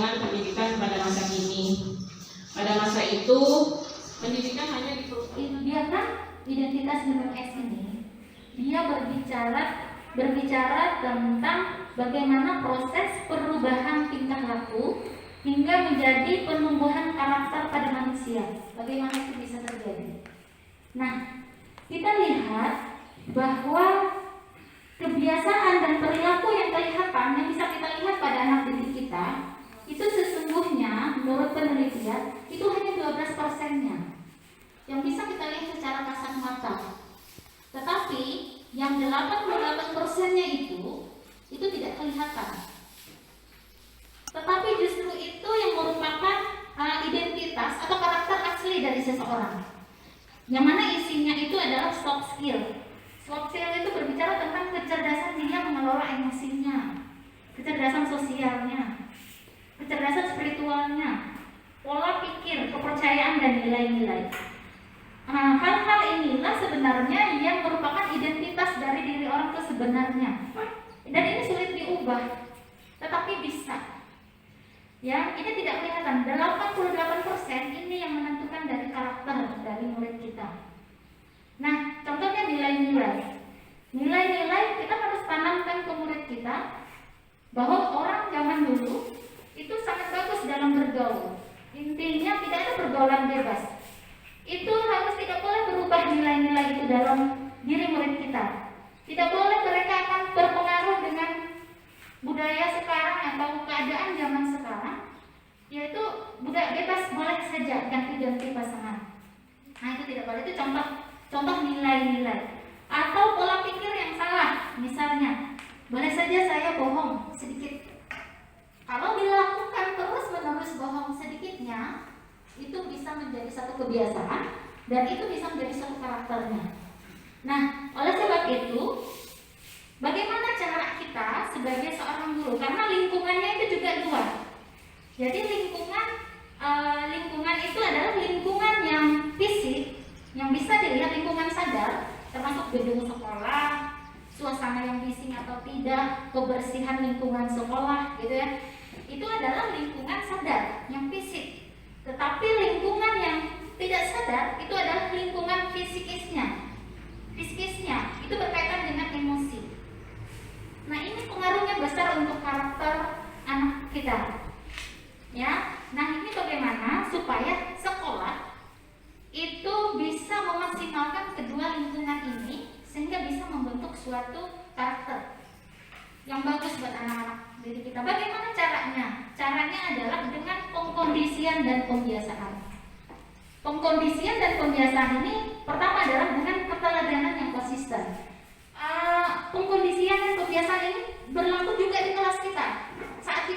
dengan pendidikan pada masa kini. Pada masa itu, pendidikan hanya itu dia kan identitas gunung es ini. Dia berbicara tentang bagaimana proses perubahan tingkah laku hingga menjadi penumbuhan karakter pada manusia. Bagaimana itu bisa terjadi? Nah, kita lihat bahwa kebiasaan dan perilaku yang kelihatan yang bisa kita lihat pada anak didik kita itu sesungguhnya menurut penelitian itu hanya 12%-nya yang bisa kita lihat secara kasat mata. Tetapi yang 88%-nya itu tidak kelihatan. Tetapi justru itu yang merupakan identitas atau karakter asli dari seseorang. Yang mana isinya itu adalah soft skill. Soft skill itu berbicara tentang kecerdasan dia mengelola emosinya, kecerdasan sosialnya, kecerdasan spiritualnya, pola pikir, kepercayaan dan nilai-nilai. Hal-hal inilah sebenarnya yang merupakan identitas dari diri orang itu sebenarnya. Dan ini sulit diubah, tetapi bisa. Ya, ini tidak kelihatan. 88% ini yang menentukan dari karakter dari murid kita. Nah, contohnya nilai-nilai. Nilai-nilai kita harus tanamkan ke murid kita bahwa orang zaman dulu itu sangat bagus dalam bergaul. Intinya tidak ada pergaulan bebas. Itu harus tidak boleh berubah nilai-nilai itu dalam diri murid kita. Tidak boleh mereka akan berpengaruh dengan budaya sekarang atau keadaan zaman sekarang, yaitu budaya bebas boleh saja ganti-ganti pasangan. Nah, itu tidak boleh. Itu contoh nilai-nilai atau pola pikir yang salah. Misalnya, boleh saja saya bohong sedikit. Kalau dilakukan terus-menerus bohong sedikitnya, itu bisa menjadi satu kebiasaan dan itu bisa menjadi satu karakternya. Nah, oleh sebab itu, bagaimana cara kita sebagai seorang guru? Karena lingkungannya itu juga luas. Jadi lingkungan itu adalah lingkungan yang fisik, yang bisa dilihat, lingkungan sadar, termasuk gedung sekolah, suasana yang bising atau tidak, kebersihan lingkungan sekolah, gitu ya. Itu adalah lingkungan sadar yang fisik. Tetapi lingkungan yang tidak sadar itu adalah lingkungan fisikisnya. Fisikisnya itu berkaitan dengan emosi. Nah, ini pengaruhnya besar untuk karakter anak kita. Ya, nah ini bagaimana supaya sekolah itu bisa memaksimalkan kedua lingkungan ini sehingga bisa membentuk suatu karakter yang bagus buat anak-anak didik kita. Bagaimana caranya? Caranya adalah dengan pengkondisian dan pembiasaan. Pengkondisian dan pembiasaan ini pertama adalah dengan keteladanan yang konsisten. Pengkondisian dan pembiasaan ini berlaku juga di kelas kita. Saat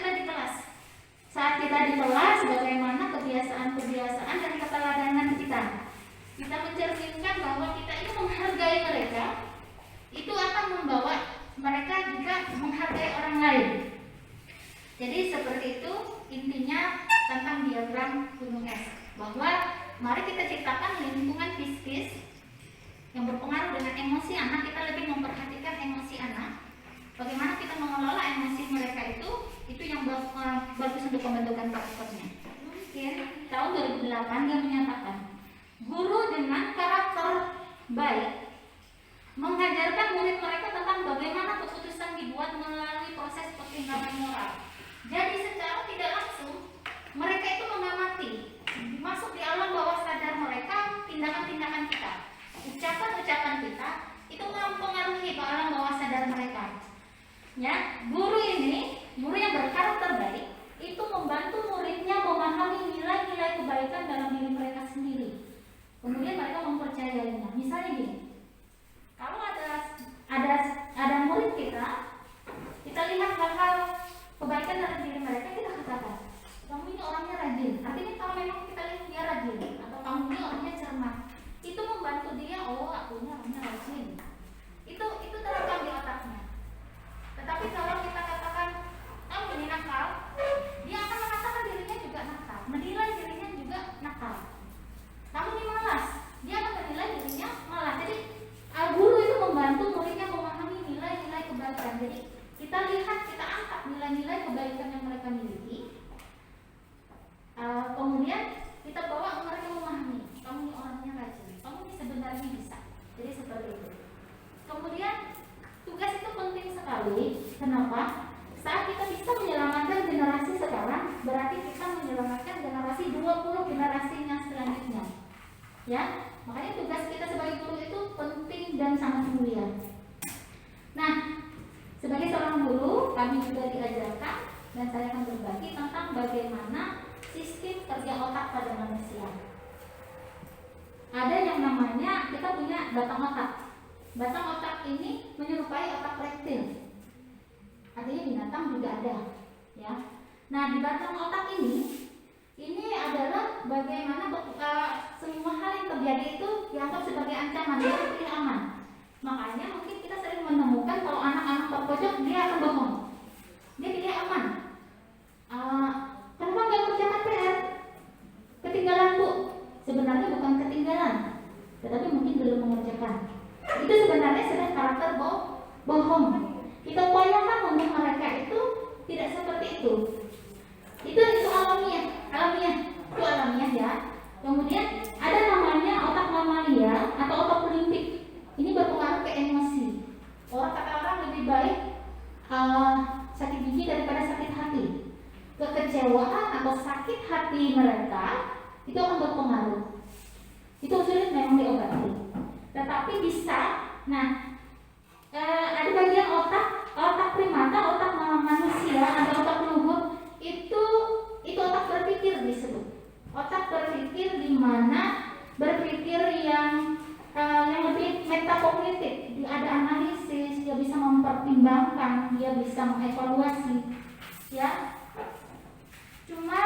kita di kelas, bagaimana kebiasaan-kebiasaan dan keteladanan kita. Kita mencerminkan bahwa kita ini menghargai mereka, itu akan membawa mereka juga menghargai orang lain. Jadi seperti itu intinya tentang diagram gunung es, bahwa mari kita ciptakan lingkungan fisikis yang berpengaruh dengan emosi anak. Kita lebih memperhatikan emosi anak, bagaimana kita mengelola emosi mereka itu yang bagus untuk pembentukan karakternya. Mungkin tahun 2008 dia menyatakan guru dengan karakter baik mengajarkan murid mereka tentang bagaimana keputusan dibuat melalui proses pertimbangan moral. Jadi secara tidak langsung mereka itu mengamati, masuk di alam bawah sadar mereka, tindakan-tindakan kita, ucapan-ucapan kita itu mempengaruhi ke alam bawah sadar mereka. Ya, guru yang berkarakter baik itu membantu muridnya memahami nilai-nilai kebaikan dalam diri mereka sendiri. Kemudian mereka mempercayainya. Misalnya gini, kalau ada murid kita lihat hal-hal kebaikan dalam diri mereka, kita katakan, kamu ini orangnya rajin. Artinya kalau memang kita lihat dia rajin, atau kamu ini orangnya cermat, itu membantu dia. Oh, aku ini orangnya rajin. Itu terekam di otaknya. Tetapi kalau kita katakan kamu ini nakal, dia akan mengatakan dirinya juga nakal, menilai dirinya juga nakal. Kamu ini malas, dia akan menilai dirinya malas. Jadi kemudian kita bawa mereka memahami, kamu ini orangnya rajin, kamu ini sebenarnya bisa. Jadi seperti itu. Kemudian tugas itu penting sekali. Kenapa? Saat kita bisa menyelamatkan generasi sekarang, berarti kita menyelamatkan generasi 20 generasinya selanjutnya. Ya, makanya tugas kita sebagai guru itu penting dan sangat mulia. Nah, sebagai seorang guru, kami juga diajarkan dan saya akan berbagi tentang bagaimana sistem kerja otak pada manusia. Ada yang namanya, kita punya batang otak. Batang otak ini menyerupai otak reptil. Artinya binatang juga ada, ya. Nah, di batang otak ini adalah bagaimana semua hal yang terjadi itu dianggap sebagai ancaman, dia pilih aman. Makanya mungkin kita sering menemukan kalau anak-anak terpojok dia akan bohong, dia pilih aman. Kenapa nggak mengerjakan PR? Ketinggalan Bu. Sebenarnya bukan ketinggalan, tetapi mungkin belum mengerjakan. Itu sebenarnya sudah karakter bohong. Kita upayakan untuk mereka itu tidak seperti itu. Itu alamiah, itu alamiah ya. Kemudian ada namanya otak mamalia atau otak olimpik. Ini berpengaruh ke emosi. Kata orang lebih baik sakit gigi daripada sakit hati. Kekecewaan atau sakit hati mereka itu akan berpengaruh. Itu sulit memang diobati, tetapi bisa. Nah, ada bagian otak primata, otak manusia, ada otak luhur. Itu otak berpikir disebut. Otak berpikir di mana berpikir yang lebih metakognitif. Dia ada analisis, dia bisa mempertimbangkan, dia bisa mengevaluasi. Ya. Cuma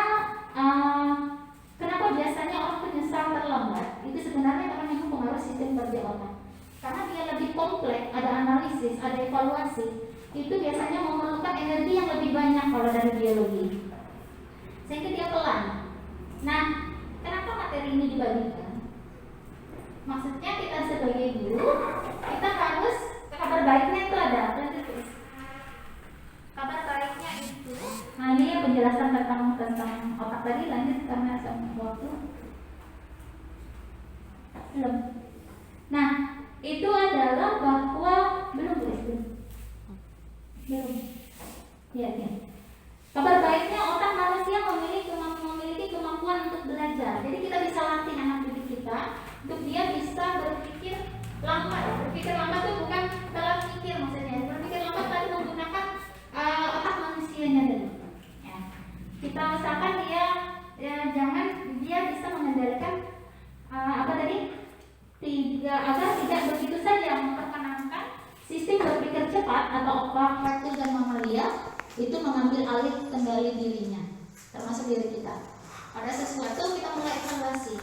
kenapa biasanya orang penyesal terlambat? Itu sebenarnya karena memang pengaruh sistem kerja otak. Karena dia lebih kompleks, ada analisis, ada evaluasi. Itu biasanya memerlukan energi yang lebih banyak kalau dari biologi. Sehingga dia pelan. Nah, kenapa materi ini dibagikan? Maksudnya kita sebagai guru, kita harus, kabar baiknya itu ada. Kabar baiknya itu, nah ini penjelasan tentang otak tadi, lanjut karena sama waktu belum. Nah, itu adalah bahwa belum. Ya. Kabar baiknya otak manusia memiliki kemampuan untuk belajar. Jadi kita bisa latih anak didik kita untuk dia bisa berpikir lambat. Berpikir lambat itu bukan telat pikir maksudnya. Berpikir lambat tadi menggunakan otak manusianya tadi. Ya. Kita misalkan dia bisa mengendalikan agar tidak begitu saja memperkenankan sistem berpikir cepat atau otak reptil dan mamalia itu mengambil alih kendali dirinya, termasuk diri kita. Pada sesuatu kita mulai evaluasi,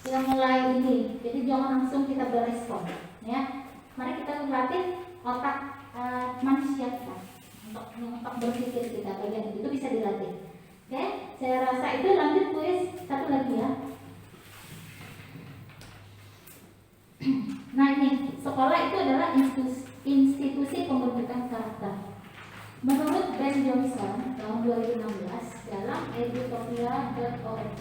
kita mulai ini, jadi jangan langsung kita berespon, ya. Mari kita latih otak manusia kita untuk berpikir kita, bagian itu bisa dilatih. Oke, saya rasa itu. Lanjut kuis satu lagi ya. Nah ini, sekolah itu adalah institusi pembentukan karakter. Menurut Ben Johnson tahun 2016 dalam edutopia.org,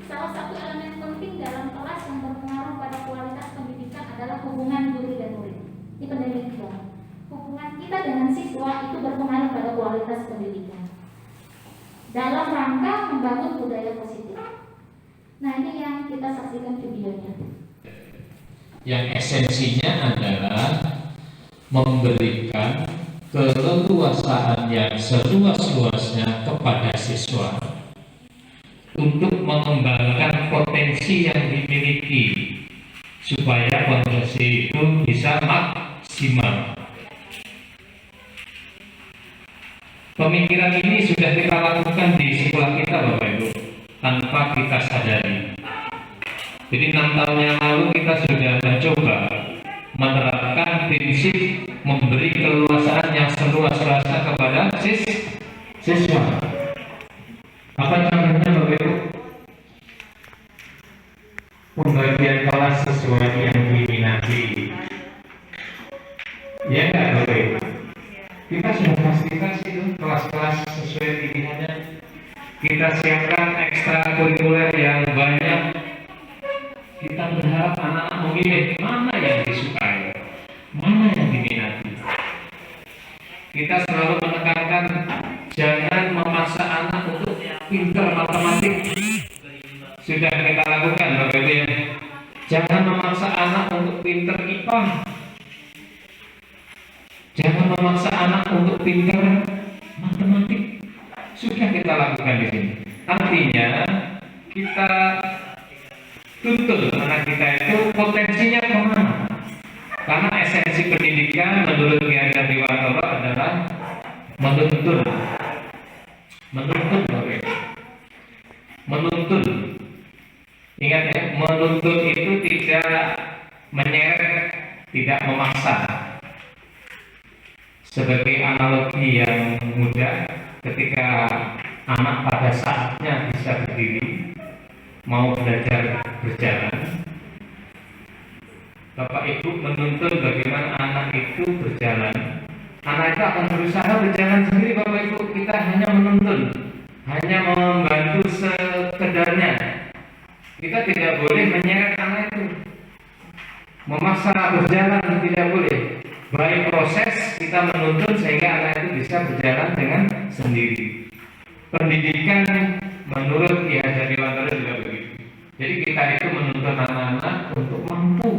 salah satu elemen penting dalam kelas yang berpengaruh pada kualitas pendidikan adalah hubungan guru dan murid. Ini pendidikan. Hubungan kita dengan siswa itu berpengaruh pada kualitas pendidikan dalam rangka membangun budaya positif. Nah ini yang kita saksikan videonya. Yang esensinya adalah memberikan keleluasaan yang seluas-luasnya kepada siswa untuk mengembangkan potensi yang dimiliki supaya potensi itu bisa maksimal. Pemikiran ini sudah kita lakukan di sekolah kita Bapak Ibu tanpa kita sadari. Jadi 6 tahun yang lalu kita sudah mencoba menerapkan prinsip memberi keleluasaan yang seluas-luasnya kepada siswa. Apa contohnya Bapak Ibu? Pembagian kelas sesuai yang diminati. Ya enggak Bapak Ibu? Kita sudah fasilitasi itu kelas-kelas sesuai pilihannya. kita siapkan ekstrakurikuler yang banyak. Kita berharap anak-anak memilih mana yang disukai, mana yang diminati. Kita selalu menekankan jangan memaksa anak untuk pintar matematik. Sudah kita lakukan Bapak Ibu ya. Jangan memaksa anak untuk pintar IPA. Jangan memaksa anak untuk pintar matematik. Sudah kita lakukan di sini. Artinya kita tuntut anak kita itu potensinya kemana? Karena esensi pendidikan menurut Ki Hajar Dewantara adalah menuntun. Menuntun Bapak Ibu. Menuntun. Ingat ya, menuntun itu tidak menyeret, tidak memaksa. Sebagai analogi yang mudah, ketika anak pada saatnya bisa berdiri, mau belajar berjalan, Bapak Ibu menuntun bagaimana anak itu berjalan. Anak itu akan berusaha berjalan sendiri Bapak Ibu. Kita hanya menuntun, hanya membantu sekedarnya. Kita tidak boleh menyeret anak itu, memaksa berjalan, tidak boleh. Baik proses kita menuntun sehingga anak itu bisa berjalan dengan sendiri. Pendidikan menurut Ki Hajar Dewantara juga begitu. Jadi kita itu menuntun anak-anak untuk mampu